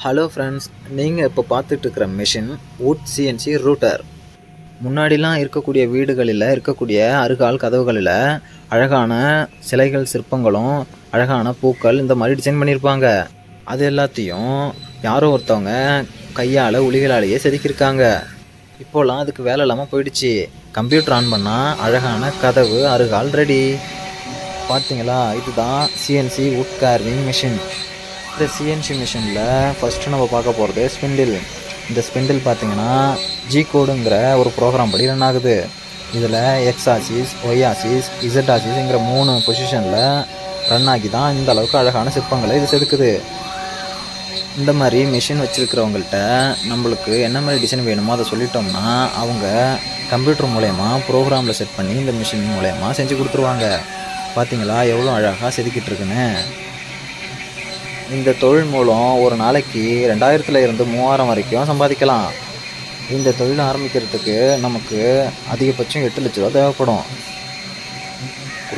Hello friends, நீங்கள் இப்போ பார்த்துட்ருக்கிற machine would CNC router. முன்னாடிலாம் இருக்கக்கூடிய வீடுகளில் இருக்கக்கூடிய அருகால் கதவுகளில் அழகான சிலைகள், சிற்பங்களும் அழகான பூக்கள் இந்த மாதிரி டிசைன் பண்ணியிருப்பாங்க. அது எல்லாத்தையும் யாரோ ஒருத்தவங்க கையால் உளிகளாலேயே செதுக்கியிருக்காங்க. இப்போலாம் அதுக்கு வேலை இல்லாமல் போயிடுச்சு. கம்ப்யூட்டர் ஆன் பண்ணால் அழகான கதவு, அருகால் ரெடி. பார்த்தீங்களா, இதுதான் சிஎன்சி வுட் கார்விங் மிஷின். இந்த சிஎன்சி மிஷினில் ஃபஸ்ட்டு நம்ம பார்க்க போகிறது ஸ்பிண்டில். இந்த ஸ்பிண்டில் பார்த்திங்கன்னா ஜி கோடுங்கிற ஒரு ப்ரோக்ராம் படி ரன் ஆகுது. இதில் X axis, Y axis, Z ஆசிஸ்ங்கிற 3 பொசிஷனில் ரன் ஆகி தான் இந்த அளவுக்கு அழகான சிற்பங்களை இது செதுக்குது. இந்த மாதிரி மிஷின் வச்சுருக்கிறவங்கள்ட்ட நம்மளுக்கு என்ன மாதிரி டிசைன் வேணுமோ அதை சொல்லிட்டோம்னா அவங்க கம்ப்யூட்டர் மூலயமா ப்ரோக்ராமில் செட் பண்ணி இந்த மிஷின் மூலயமா செஞ்சு கொடுத்துருவாங்க. பார்த்திங்களா எவ்வளோ அழகாக செதுக்கிட்டு இருக்குன்னு. இந்த தொழில் மூலம் ஒரு நாளைக்கு 2000 இருந்து 3000 வரைக்கும் சம்பாதிக்கலாம். இந்த தொழில் ஆரம்பிக்கிறதுக்கு நமக்கு அதிகபட்சம் 8 லட்ச ரூபா தேவைப்படும்.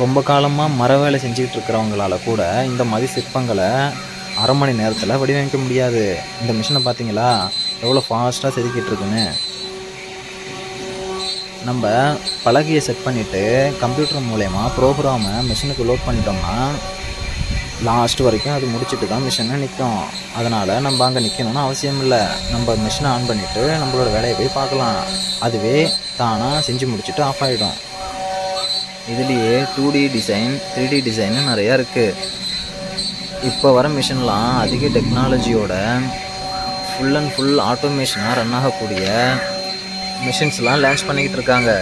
ரொம்ப காலமாக மர வேலை செஞ்சுக்கிட்டு இருக்கிறவங்களால கூட இந்த மாதிரி சிற்பங்களை அரை மணி நேரத்தில் வடிவமைக்க முடியாது. இந்த மிஷினை பார்த்தீங்களா எவ்வளோ ஃபாஸ்ட்டாக செதுக்கிட்டு இருக்குன்னு. நம்ம பலகையை செட் பண்ணிவிட்டு கம்ப்யூட்டர் மூலயமா ப்ரோக்ராமை மிஷினுக்கு லோட் பண்ணிட்டோம்னா லாஸ்ட் வரைக்கும் அது முடிச்சுட்டு தான் மிஷினை நிற்கும். அதனால் நம்ம அங்கே நிற்கணும்னு அவசியம் இல்லை. நம்ம மிஷினை ஆன் பண்ணிவிட்டு நம்மளோட வேலையை போய் பார்க்கலாம். அதுவே தானாக செஞ்சு முடிச்சுட்டு ஆஃப் ஆகிடும். இதுலேயே 2D டிசைன், 3D டிசைன்னு நிறையா இருக்குது. இப்போ வர மிஷின்லாம் அதிக டெக்னாலஜியோட ஃபுல் அண்ட் ஃபுல் ஆட்டோமேஷனாக ரன் ஆகக்கூடிய மிஷின்ஸ்லாம் லான்ச் பண்ணிக்கிட்டு இருக்காங்க.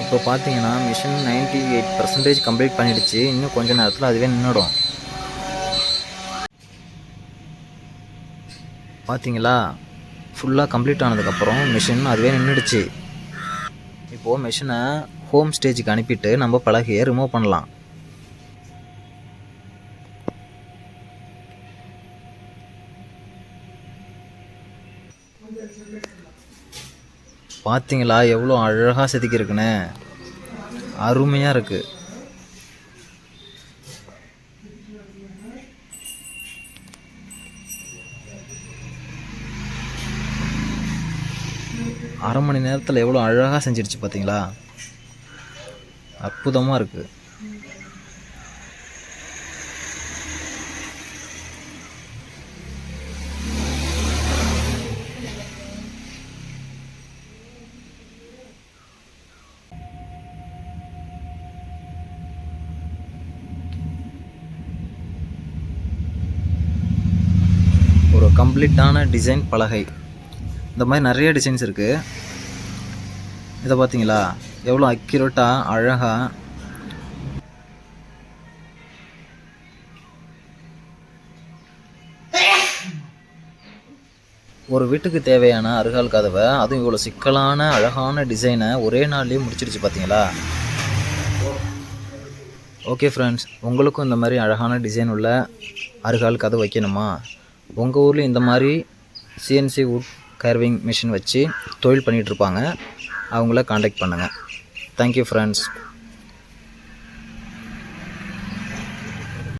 இப்போ பார்த்தீங்கன்னா மிஷின் 98% கம்ப்ளீட் பண்ணிடுச்சு. இன்னும் கொஞ்ச நேரத்தில் அதுவே நின்றுடும். பார்த்தீங்களா, ஃபுல்லாக கம்ப்ளீட் ஆனதுக்கப்புறம் மிஷின் அதுவே நின்றுடுச்சு. இப்போது மிஷினை ஹோம் ஸ்டேஜுக்கு அனுப்பிட்டு நம்ம பலகையை ரிமூவ் பண்ணலாம். பார்த்தீங்களா எவ்வளோ அழகாக செதுக்கியிருக்குன்னு. அருமையாக இருக்குது. அரை மணி நேரத்தில் எவ்வளோ அழகாக செஞ்சிருச்சு பார்த்தீங்களா. அற்புதமாக இருக்குது. ஒரு கம்ப்ளீட்டான டிசைன் பலகை. இந்த மாதிரி நிறைய டிசைன்ஸ் இருக்குது. இதை பார்த்தீங்களா எவ்வளோ அக்யூரேட்டாக அழகாக. ஒரு வீட்டுக்கு தேவையான அருகால் கதவை அதுவும் இவ்வளோ சிக்கலான அழகான டிசைனை ஒரே நாள்லேயே முடிச்சிருச்சு பார்த்தீங்களா. ஓகே ஃப்ரெண்ட்ஸ், உங்களுக்கும் இந்த மாதிரி அழகான டிசைன் உள்ள அருகால் கதவை வைக்கணுமா? உங்கள் ஊரில் இந்த மாதிரி சிஎன்சி வுட் கார்விங் மிஷின் வச்சு தொழில் பண்ணிகிட்ருப்பாங்க. அவங்கள காண்டாக்ட் பண்ணுங்கள். Thank you friends.